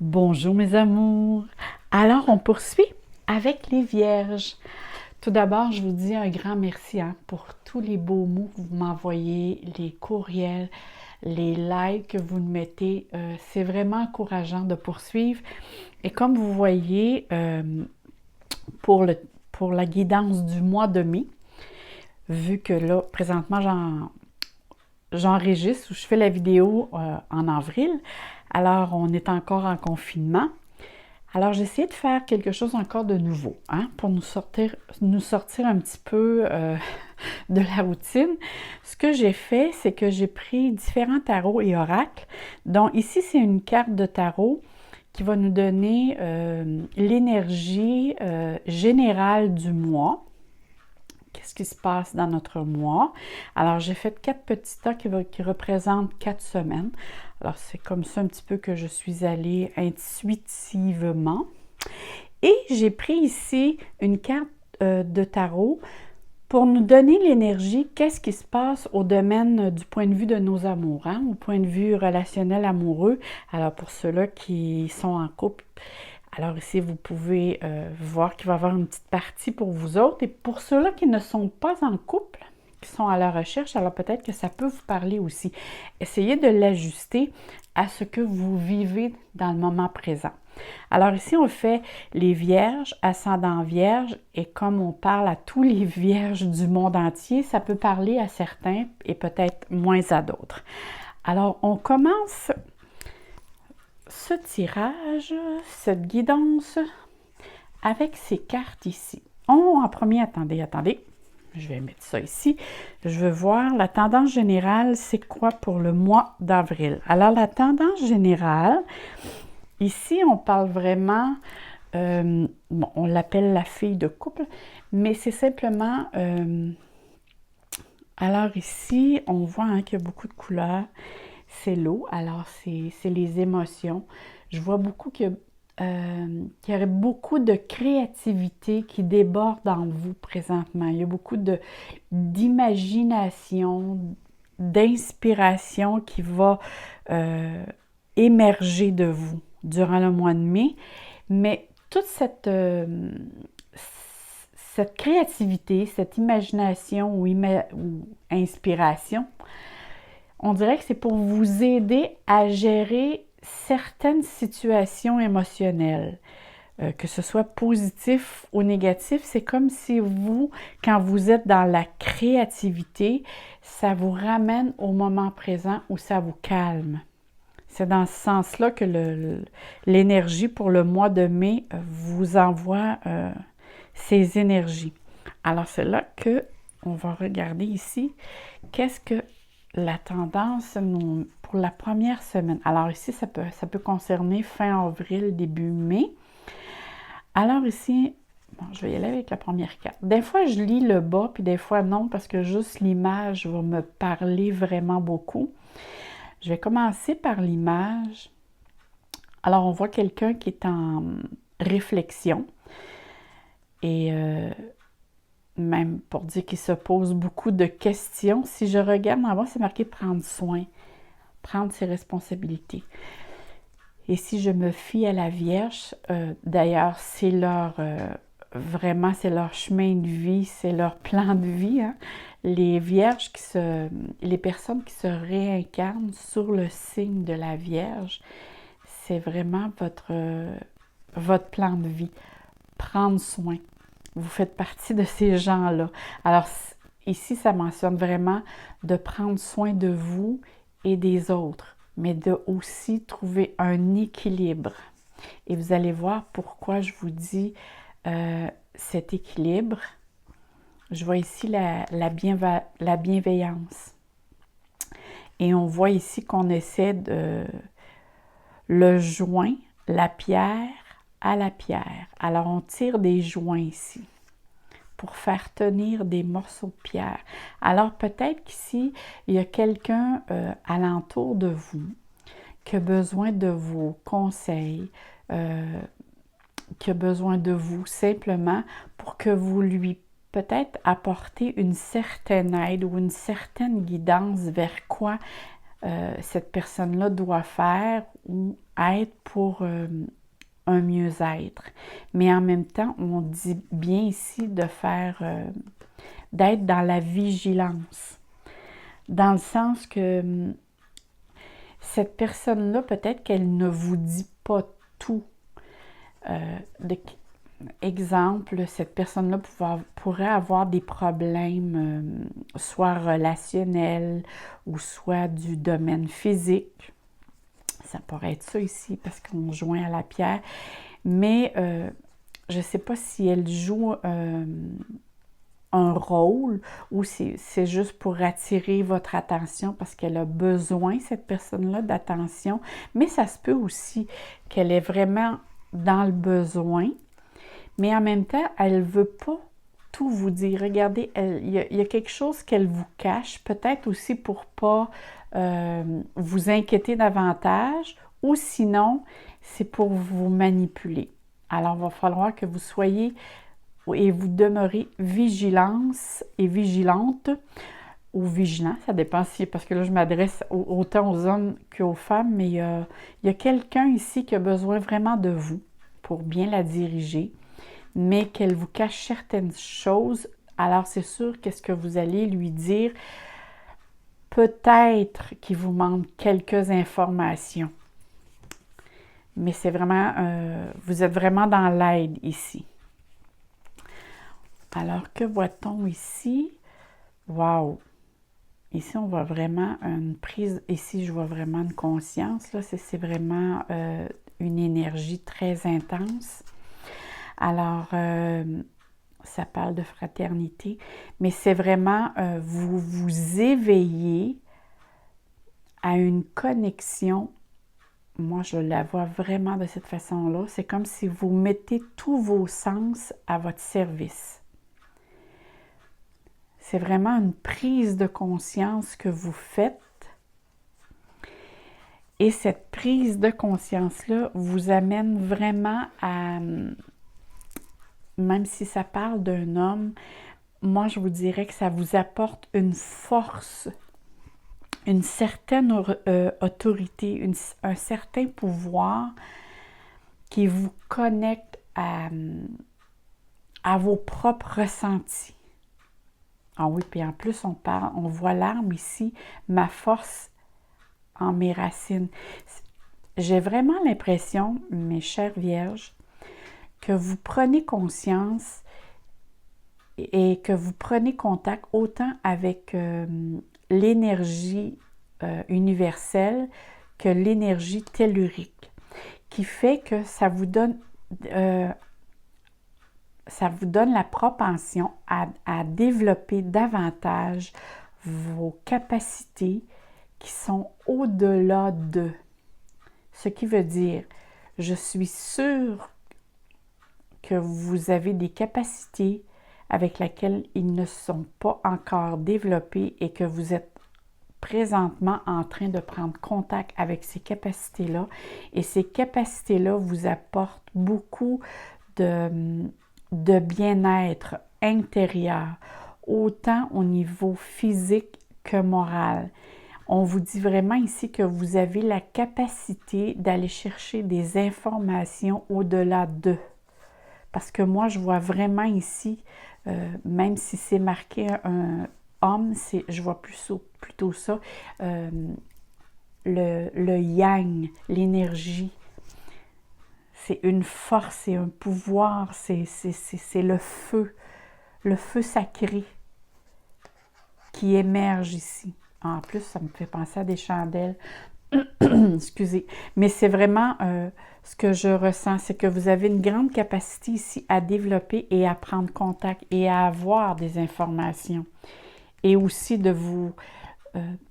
Bonjour mes amours. Alors on poursuit avec les vierges. Tout d'abord, je vous dis un grand merci pour tous les beaux mots que vous m'envoyez, les courriels, les likes que vous me mettez. C'est vraiment encourageant de poursuivre. Et comme vous voyez, pour, pour la guidance du mois de mai, vu que là, présentement, j'enregistre ou je fais la vidéo en avril, alors on est encore en confinement. Alors, j'ai essayé de faire quelque chose encore de nouveau, pour nous sortir un petit peu de la routine. Ce que j'ai fait, c'est que j'ai pris différents tarots et oracles. Donc, ici, c'est une carte de tarot qui va nous donner l'énergie générale du mois. Qu'est-ce qui se passe dans notre mois? Alors, j'ai fait 4 petits tas qui représentent 4 semaines. Alors, c'est comme ça un petit peu que je suis allée intuitivement. Et j'ai pris ici une carte de tarot pour nous donner l'énergie, qu'est-ce qui se passe au domaine du point de vue de nos amours, au point de vue relationnel amoureux. Alors, pour ceux-là qui sont en couple, alors ici, vous pouvez voir qu'il va y avoir une petite partie pour vous autres. Et pour ceux-là qui ne sont pas en couple, qui sont à la recherche, alors peut-être que ça peut vous parler aussi. Essayez de l'ajuster à ce que vous vivez dans le moment présent. Alors ici, on fait les vierges, ascendant vierge, et comme on parle à tous les vierges du monde entier, ça peut parler à certains et peut-être moins à d'autres. Alors, on commence ce tirage, cette guidance, avec ces cartes ici. En premier, attendez, je vais mettre ça ici. Je veux voir la tendance générale, c'est quoi pour le mois d'avril. Alors, la tendance générale, ici, on parle vraiment, bon, on l'appelle la fille de couple, mais c'est simplement, alors ici, on voit qu'il y a beaucoup de couleurs. C'est l'eau, alors c'est les émotions. Je vois beaucoup qu'il y aurait beaucoup de créativité qui déborde en vous présentement. Il y a beaucoup d'imagination, d'inspiration qui va émerger de vous durant le mois de mai. Mais toute cette créativité, cette imagination ou inspiration, on dirait que c'est pour vous aider à gérer certaines situations émotionnelles. Que ce soit positif ou négatif, c'est comme si vous, quand vous êtes dans la créativité, ça vous ramène au moment présent où ça vous calme. C'est dans ce sens-là que l'énergie pour le mois de mai vous envoie ces énergies. Alors, c'est là que on va regarder ici qu'est-ce que la tendance pour la première semaine. Alors ici, ça peut concerner fin avril, début mai. Alors ici, bon, je vais y aller avec la première carte. Des fois, je lis le bas, puis des fois non, parce que juste l'image va me parler vraiment beaucoup. Je vais commencer par l'image. Alors, on voit quelqu'un qui est en réflexion. Et même pour dire qu'il se pose beaucoup de questions. Si je regarde en bas, c'est marqué « prendre soin », prendre ses responsabilités. Et si je me fie à la Vierge, d'ailleurs, c'est vraiment, c'est leur chemin de vie, c'est leur plan de vie. Les Vierges les personnes qui se réincarnent sur le signe de la Vierge, c'est vraiment votre plan de vie. Prendre soin. Vous faites partie de ces gens-là. Alors, ici, ça mentionne vraiment de prendre soin de vous et des autres, mais de aussi trouver un équilibre. Et vous allez voir pourquoi je vous dis cet équilibre. Je vois ici la bienveillance. Et on voit ici qu'on essaie de le joint, la pierre à la pierre. Alors, on tire des joints ici pour faire tenir des morceaux de pierre. Alors, peut-être qu'ici, il y a quelqu'un alentour de vous qui a besoin de vos conseils, qui a besoin de vous simplement pour que vous lui peut-être apportez une certaine aide ou une certaine guidance vers quoi cette personne-là doit faire ou être pour un mieux-être. Mais en même temps, on dit bien ici de faire, d'être dans la vigilance. Dans le sens que cette personne-là, peut-être qu'elle ne vous dit pas tout. Exemple, cette personne-là pourrait avoir des problèmes, soit relationnels ou soit du domaine physique. Ça pourrait être ça ici parce qu'on joint à la pierre. Mais je ne sais pas si elle joue un rôle ou c'est juste pour attirer votre attention parce qu'elle a besoin, cette personne-là, d'attention. Mais ça se peut aussi qu'elle est vraiment dans le besoin, mais en même temps, elle ne veut pas tout vous dire. Regardez, il y a quelque chose qu'elle vous cache, peut-être aussi pour ne pas vous inquiéter davantage, ou sinon, c'est pour vous manipuler. Alors, il va falloir que vous soyez et vous demeurez vigilante ou vigilant, ça dépend si, parce que là, je m'adresse autant aux hommes qu'aux femmes, mais il y a quelqu'un ici qui a besoin vraiment de vous pour bien la diriger, mais qu'elle vous cache certaines choses. Alors, c'est sûr qu'est-ce que vous allez lui dire. Peut-être qu'il vous manque quelques informations, mais c'est vraiment, vous êtes vraiment dans l'aide ici. Alors, que voit-on ici? Wow! Ici, on voit vraiment une prise, ici, je vois vraiment une conscience, là, c'est vraiment une énergie très intense. Alors, ça parle de fraternité, mais c'est vraiment, vous vous éveillez à une connexion. Moi, je la vois vraiment de cette façon-là. C'est comme si vous mettez tous vos sens à votre service. C'est vraiment une prise de conscience que vous faites. Et cette prise de conscience-là vous amène vraiment à, même si ça parle d'un homme, moi je vous dirais que ça vous apporte une force, une certaine autorité, un certain pouvoir qui vous connecte à vos propres ressentis. Ah oui, puis en plus, on voit l'arbre ici, ma force en mes racines. J'ai vraiment l'impression, mes chères vierges, que vous prenez conscience et que vous prenez contact autant avec l'énergie universelle que l'énergie tellurique, qui fait que ça vous donne la propension à développer davantage vos capacités qui sont au-delà de. Ce qui veut dire, je suis sûre que vous avez des capacités avec lesquelles ils ne sont pas encore développés et que vous êtes présentement en train de prendre contact avec ces capacités-là. Et ces capacités-là vous apportent beaucoup de bien-être intérieur, autant au niveau physique que moral. On vous dit vraiment ici que vous avez la capacité d'aller chercher des informations au-delà d'eux. Parce que moi, je vois vraiment ici, même si c'est marqué un homme, je vois plutôt ça, le yang, l'énergie. C'est une force, c'est un pouvoir, c'est le feu sacré qui émerge ici. En plus, ça me fait penser à des chandelles. Excusez. Mais c'est vraiment ce que je ressens, c'est que vous avez une grande capacité ici à développer et à prendre contact et à avoir des informations. Et aussi de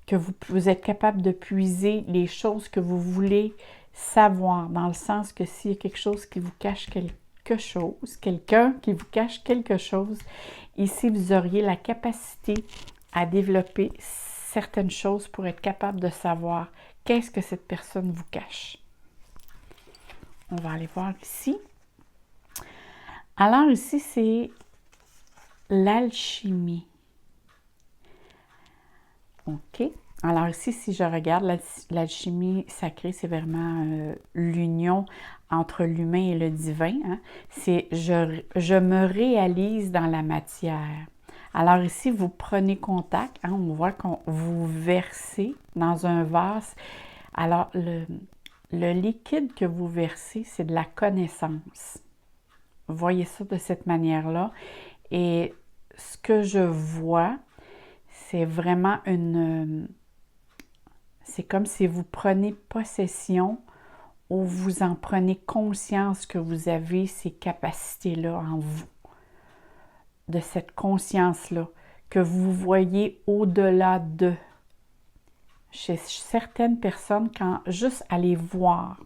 que vous êtes capable de puiser les choses que vous voulez savoir, dans le sens que s'il y a quelque chose qui vous cache quelque chose, quelqu'un qui vous cache quelque chose, ici vous auriez la capacité à développer certaines choses pour être capable de savoir qu'est-ce que cette personne vous cache. On va aller voir ici. Alors ici, c'est l'alchimie. OK. Alors ici, si je regarde l'alchimie sacrée, c'est vraiment l'union entre l'humain et le divin. Hein? C'est je me réalise dans la matière. Alors ici, vous prenez contact. Hein? On voit qu'on vous versez dans un vase. Alors, le liquide que vous versez, c'est de la connaissance. Voyez ça de cette manière-là. Et ce que je vois, c'est vraiment c'est comme si vous prenez possession ou vous en prenez conscience que vous avez ces capacités-là en vous, de cette conscience-là, que vous voyez au-delà de. Chez certaines personnes, quand juste à les voir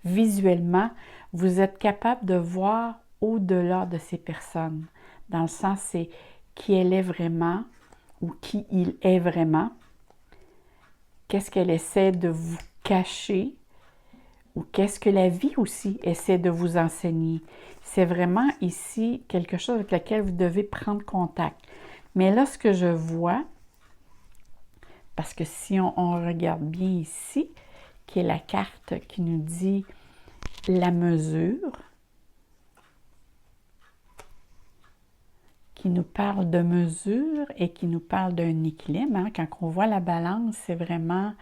visuellement, vous êtes capable de voir au-delà de ces personnes. Dans le sens, c'est qui elle est vraiment ou qui il est vraiment. Qu'est-ce qu'elle essaie de vous cacher ou qu'est-ce que la vie aussi essaie de vous enseigner. C'est vraiment ici quelque chose avec lequel vous devez prendre contact. Mais là, ce que je vois, parce que si on regarde bien ici, qui est la carte qui nous dit la mesure, qui nous parle de mesure et qui nous parle d'un équilibre. Hein. Quand on voit la balance, c'est vraiment,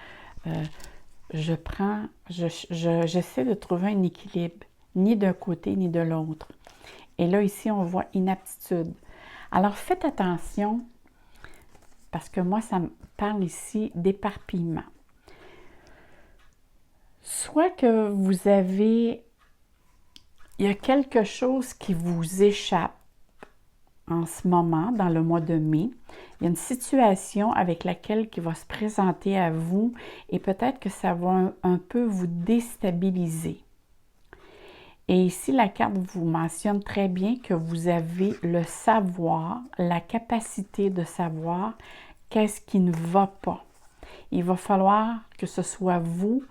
j'essaie de trouver un équilibre, ni d'un côté ni de l'autre. Et là, ici, on voit inaptitude. Alors, faites attention, parce que moi, ça me parle ici d'éparpillement. Soit que vous avez, il y a quelque chose qui vous échappe en ce moment, dans le mois de mai. Il y a une situation avec laquelle qui va se présenter à vous et peut-être que ça va un peu vous déstabiliser. Et ici, la carte vous mentionne très bien que vous avez le savoir, la capacité de savoir qu'est-ce qui ne va pas. Il va falloir que ce soit vous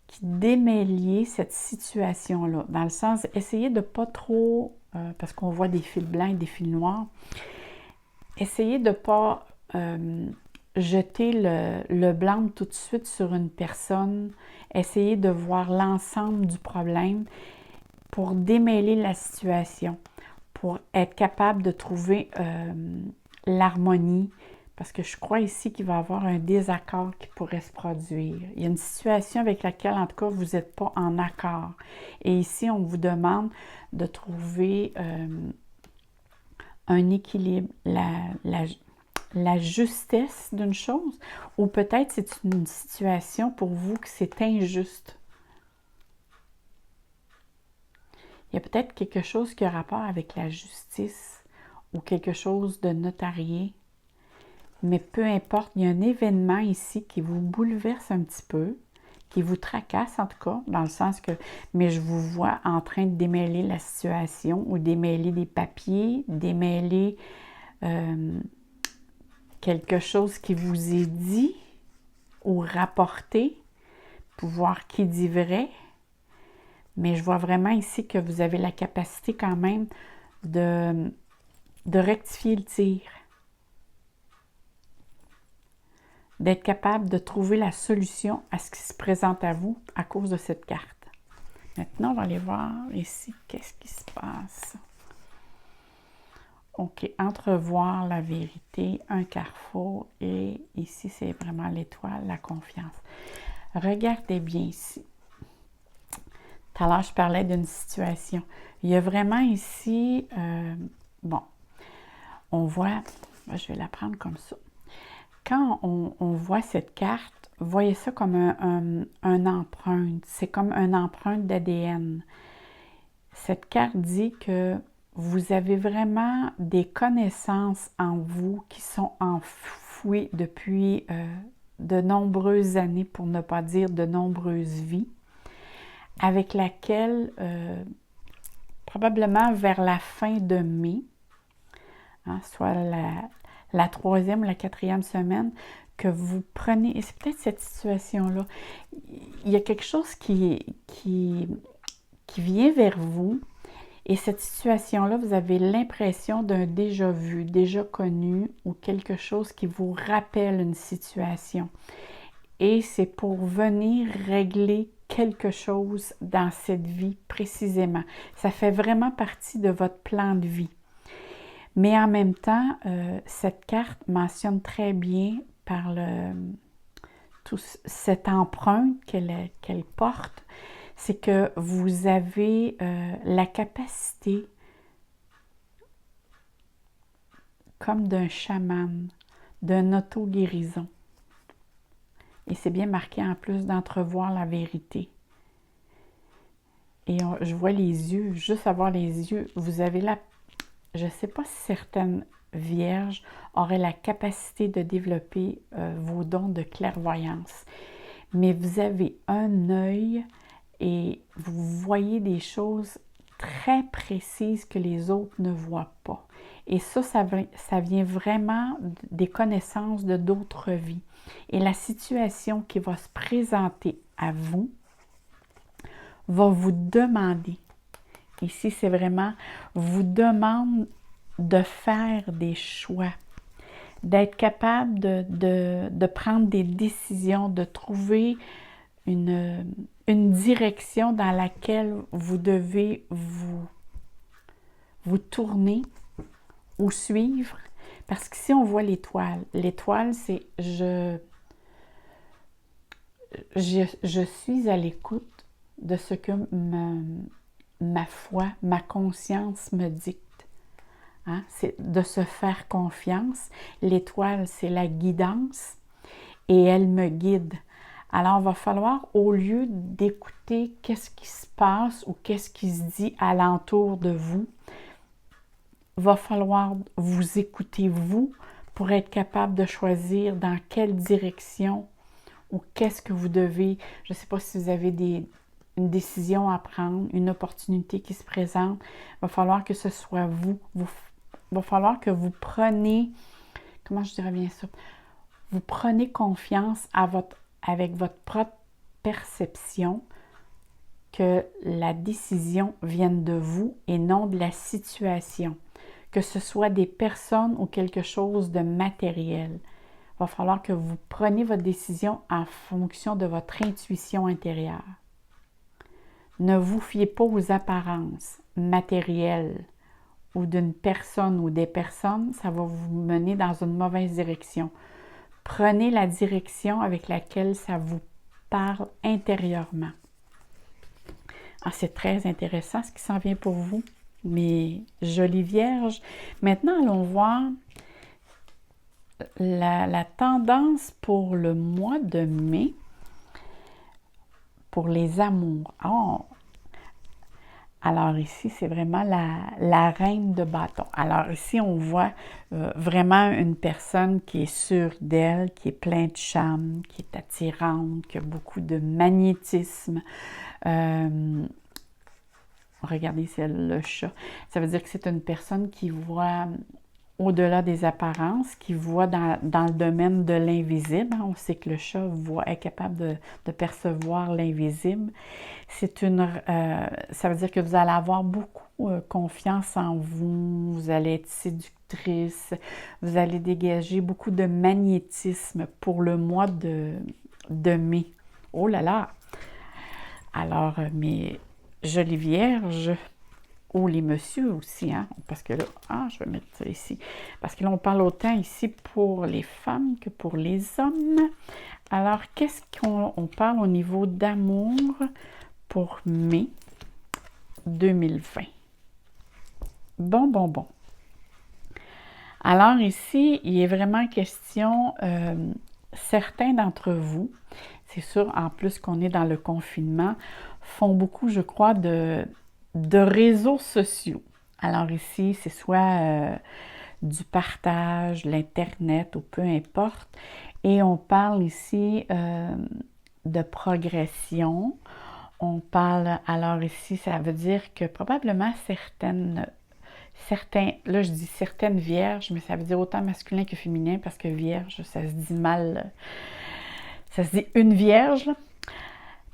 qui démêliez cette situation-là. Dans le sens, essayez de ne pas trop, parce qu'on voit des fils blancs et des fils noirs, essayez de ne pas jeter le blâme tout de suite sur une personne. Essayez de voir l'ensemble du problème pour démêler la situation, pour être capable de trouver l'harmonie, parce que je crois ici qu'il va y avoir un désaccord qui pourrait se produire. Il y a une situation avec laquelle, en tout cas, vous n'êtes pas en accord. Et ici, on vous demande de trouver un équilibre, la justesse d'une chose, ou peut-être c'est une situation pour vous que c'est injuste. Il y a peut-être quelque chose qui a rapport avec la justice ou quelque chose de notarié. Mais peu importe, il y a un événement ici qui vous bouleverse un petit peu, qui vous tracasse en tout cas, dans le sens que, mais je vous vois en train de démêler la situation ou démêler des papiers, démêler quelque chose qui vous est dit ou rapporté, pour voir qui dit vrai. Mais je vois vraiment ici que vous avez la capacité quand même de rectifier le tir. D'être capable de trouver la solution à ce qui se présente à vous à cause de cette carte. Maintenant, on va aller voir ici qu'est-ce qui se passe. OK, entrevoir la vérité, un carrefour, et ici, c'est vraiment l'étoile, la confiance. Regardez bien ici. Tout à l'heure, je parlais d'une situation. Il y a vraiment ici, bon, on voit, je vais la prendre comme ça. Quand on voit cette carte, voyez ça comme un empreinte. C'est comme une empreinte d'ADN. Cette carte dit que vous avez vraiment des connaissances en vous qui sont enfouies depuis de nombreuses années, pour ne pas dire de nombreuses vies, avec laquelle, probablement vers la fin de mai, hein, soit la 3e ou la 4e semaine, que vous prenez, et c'est peut-être cette situation-là, il y a quelque chose qui vient vers vous Et cette situation-là, vous avez l'impression d'un déjà vu, déjà connu ou quelque chose qui vous rappelle une situation. Et c'est pour venir régler quelque chose dans cette vie précisément. Ça fait vraiment partie de votre plan de vie. Mais en même temps, cette carte mentionne très bien par cette empreinte qu'elle porte, c'est que vous avez la capacité, comme d'un chaman, d'un auto-guérison. Et c'est bien marqué en plus d'entrevoir la vérité. Et je vois les yeux, juste avoir les yeux, vous avez je ne sais pas si certaines vierges auraient la capacité de développer vos dons de clairvoyance. Mais vous avez un œil et vous voyez des choses très précises que les autres ne voient pas. Et ça vient vraiment des connaissances de d'autres vies. Et la situation qui va se présenter à vous va vous demander, ici c'est vraiment, vous demande de faire des choix, d'être capable de prendre des décisions, de trouver une direction dans laquelle vous devez vous tourner ou suivre. Parce qu'ici, on voit l'étoile. L'étoile, c'est je suis à l'écoute de ce que ma foi, ma conscience me dicte. Hein? C'est de se faire confiance. L'étoile, c'est la guidance et elle me guide. Alors, il va falloir, au lieu d'écouter qu'est-ce qui se passe ou qu'est-ce qui se dit alentour de vous, va falloir vous écouter vous pour être capable de choisir dans quelle direction ou qu'est-ce que vous devez. Je ne sais pas si vous avez une décision à prendre, une opportunité qui se présente. Il va falloir que ce soit vous. Il va falloir que vous preniez, comment je dirais bien ça, vous prenez confiance avec votre propre perception que la décision vienne de vous et non de la situation. Que ce soit des personnes ou quelque chose de matériel. Il va falloir que vous preniez votre décision en fonction de votre intuition intérieure. Ne vous fiez pas aux apparences matérielles ou d'une personne ou des personnes, ça va vous mener dans une mauvaise direction. Prenez la direction avec laquelle ça vous parle intérieurement. Ah, c'est très intéressant ce qui s'en vient pour vous, mes jolies vierges. Maintenant, allons voir la tendance pour le mois de mai pour les amours. Oh. Alors ici, c'est vraiment la reine de bâton. Alors ici, on voit vraiment une personne qui est sûre d'elle, qui est pleine de charme, qui est attirante, qui a beaucoup de magnétisme. Regardez, c'est le chat. Ça veut dire que c'est une personne qui voit au-delà des apparences, qui voit dans le domaine de l'invisible. On sait que le chat est capable de percevoir l'invisible. Ça veut dire que vous allez avoir beaucoup confiance en vous, vous allez être séductrice, vous allez dégager beaucoup de magnétisme pour le mois de mai. Oh là là! Alors, mes jolies vierges, ou les messieurs aussi, hein, parce que là, je vais mettre ça ici, parce que là, on parle autant ici pour les femmes que pour les hommes. Alors, qu'est-ce qu'on parle au niveau d'amour pour mai 2020? Bon. Alors ici, il est vraiment question, certains d'entre vous, c'est sûr, en plus qu'on est dans le confinement, font beaucoup, je crois, de réseaux sociaux. Alors ici, c'est soit du partage, l'Internet ou peu importe. Et on parle ici de progression. On parle, alors ici, ça veut dire que probablement certaines, là je dis certaines vierges, mais ça veut dire autant masculin que féminin parce que vierge, ça se dit mal, ça se dit une vierge, là.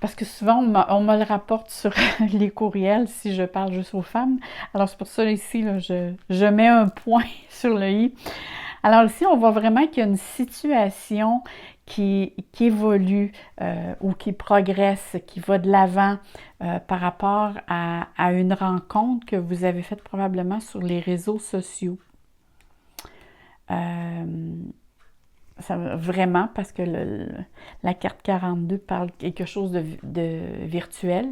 Parce que souvent, on me le rapporte sur les courriels si je parle juste aux femmes. Alors, c'est pour ça, ici, là, je mets un point sur le i. Alors ici, on voit vraiment qu'il y a une situation qui évolue ou qui progresse, qui va de l'avant par rapport à une rencontre que vous avez faite probablement sur les réseaux sociaux. Vraiment, parce que la carte 42 parle quelque chose de virtuel,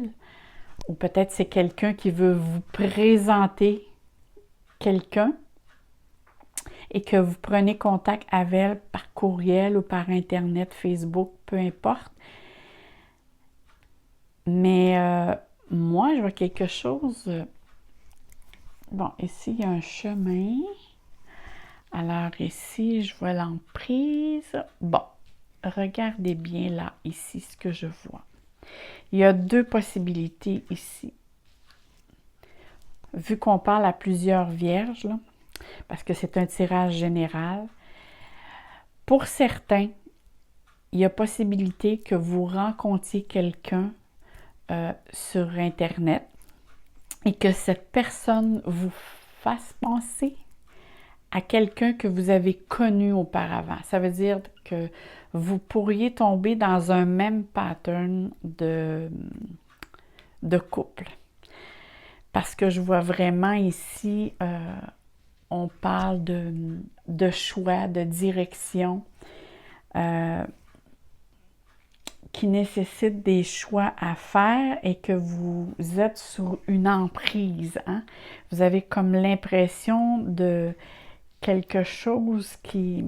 ou peut-être c'est quelqu'un qui veut vous présenter quelqu'un et que vous prenez contact avec elle par courriel ou par Internet, Facebook, peu importe. Mais moi, je vois quelque chose. Bon, ici, il y a un chemin. Alors ici, je vois l'emprise. Bon, regardez bien là, ici, ce que je vois. Il y a deux possibilités ici. Vu qu'on parle à plusieurs vierges, là, parce que c'est un tirage général, pour certains, il y a possibilité que vous rencontriez quelqu'un sur Internet et que cette personne vous fasse penser à quelqu'un que vous avez connu auparavant. Ça veut dire que vous pourriez tomber dans un même pattern de couple. Parce que je vois vraiment ici, on parle de choix, de direction, qui nécessite des choix à faire et que vous êtes sur une emprise. Hein? Vous avez comme l'impression de quelque chose qui...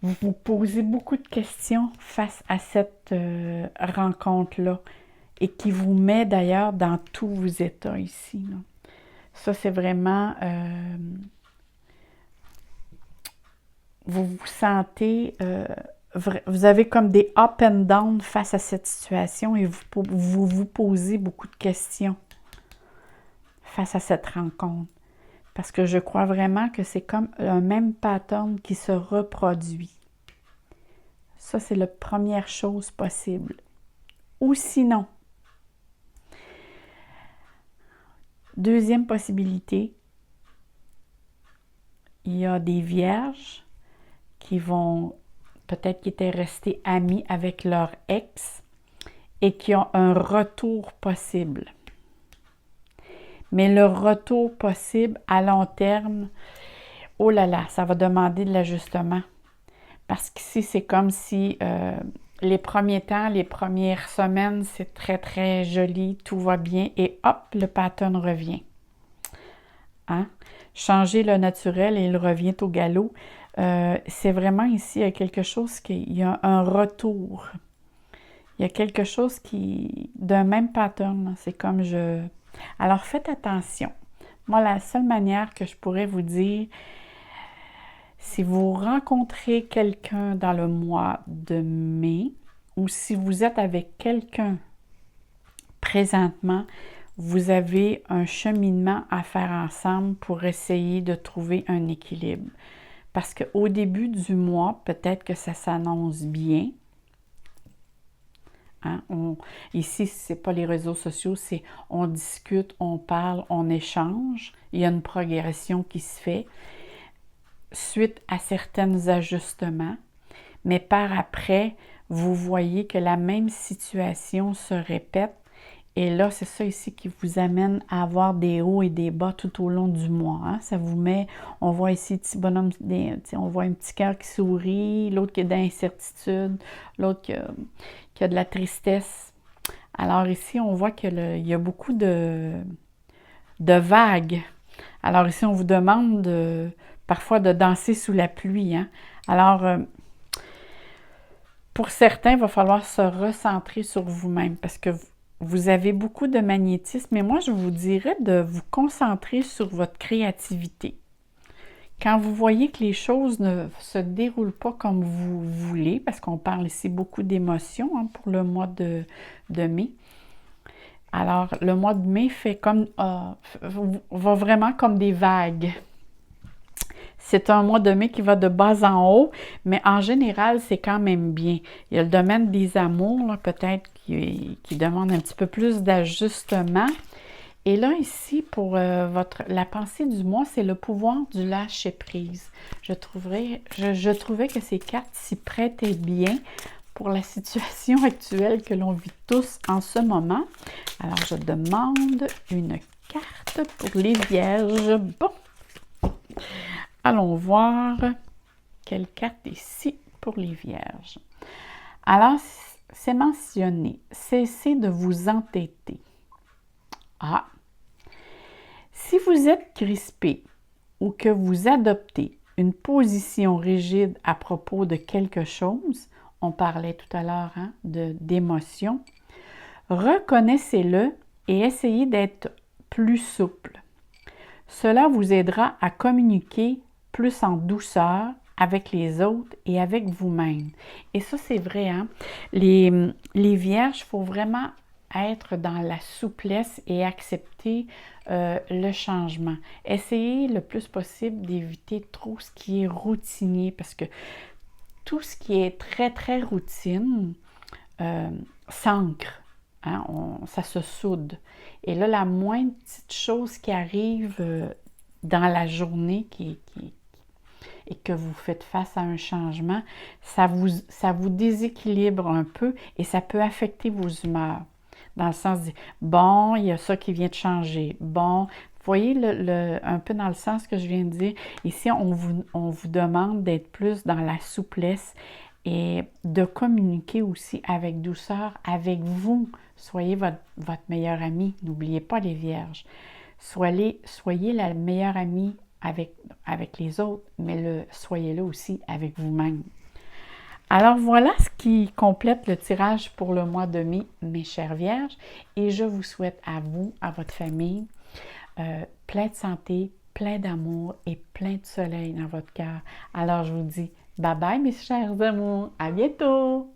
Vous vous posez beaucoup de questions face à cette rencontre-là et qui vous met d'ailleurs dans tous vos états ici. Là. Ça, c'est vraiment... vous vous sentez... vous avez comme des up and down face à cette situation et vous posez beaucoup de questions face à cette rencontre. Parce que je crois vraiment que c'est comme un même pattern qui se reproduit. Ça, c'est la première chose possible. Ou sinon, deuxième possibilité, il y a des vierges qui vont, peut-être qui étaient restés amis avec leur ex et qui ont un retour possible. Mais le retour possible à long terme, oh là là, ça va demander de l'ajustement. Parce qu'ici, c'est comme si les premiers temps, les premières semaines, c'est très, très joli, tout va bien et hop, le pattern revient. Hein? Changer le naturel et il revient au galop. C'est vraiment ici, il y a quelque chose il y a un retour. Il y a quelque chose d'un même pattern. C'est comme Alors, faites attention. Moi, la seule manière que je pourrais vous dire, si vous rencontrez quelqu'un dans le mois de mai ou si vous êtes avec quelqu'un présentement, vous avez un cheminement à faire ensemble pour essayer de trouver un équilibre. Parce qu'au début du mois, peut-être que ça s'annonce bien. Hein? Ici, ce n'est pas les réseaux sociaux, c'est on discute, on parle, on échange. Il y a une progression qui se fait suite à certains ajustements. Mais par après, vous voyez que la même situation se répète. Et là, c'est ça ici qui vous amène à avoir des hauts et des bas tout au long du mois. Hein? Ça vous met, on voit ici petit bonhomme, on voit un petit cœur qui sourit, l'autre qui est d'incertitude, l'autre qui a de la tristesse. Alors ici, on voit qu'il y a beaucoup de vagues. Alors ici, on vous demande parfois de danser sous la pluie. Hein? Alors, pour certains, il va falloir se recentrer sur vous-même parce que vous avez beaucoup de magnétisme, mais moi, je vous dirais de vous concentrer sur votre créativité. Quand vous voyez que les choses ne se déroulent pas comme vous voulez, parce qu'on parle ici beaucoup d'émotions hein, pour le mois de mai. Alors, le mois de mai fait comme va vraiment comme des vagues. C'est un mois de mai qui va de bas en haut, mais en général, c'est quand même bien. Il y a le domaine des amours, peut-être, qui demande un petit peu plus d'ajustement. Et là, ici, pour la pensée du mois, c'est le pouvoir du lâcher-prise. Je trouvais que ces cartes s'y prêtaient bien pour la situation actuelle que l'on vit tous en ce moment. Alors, je demande une carte pour les vierges. Bon, allons voir quelle carte ici pour les vierges. Alors, c'est mentionné, cessez de vous entêter. Ah! Si vous êtes crispé ou que vous adoptez une position rigide à propos de quelque chose, on parlait tout à l'heure d'émotion, reconnaissez-le et essayez d'être plus souple. Cela vous aidera à communiquer plus en douceur avec les autres et avec vous-même. Et ça, c'est vrai, hein? Les vierges, il faut vraiment être dans la souplesse et accepter le changement. Essayez le plus possible d'éviter trop ce qui est routinier parce que tout ce qui est très, très routine s'ancre. Hein? Ça se soude. Et là, la moindre petite chose qui arrive dans la journée et que vous faites face à un changement, ça vous déséquilibre un peu et ça peut affecter vos humeurs. Dans le sens de, bon, il y a ça qui vient de changer. Bon, vous voyez un peu dans le sens que je viens de dire. Ici, on vous demande d'être plus dans la souplesse et de communiquer aussi avec douceur avec vous. Soyez votre meilleur ami. N'oubliez pas les vierges. Soyez la meilleure amie avec les autres, mais soyez-le aussi avec vous-même. Alors voilà ce qui complète le tirage pour le mois de mai, mes chères vierges, et je vous souhaite à vous, à votre famille, plein de santé, plein d'amour et plein de soleil dans votre cœur. Alors je vous dis bye bye mes chers amours, à bientôt!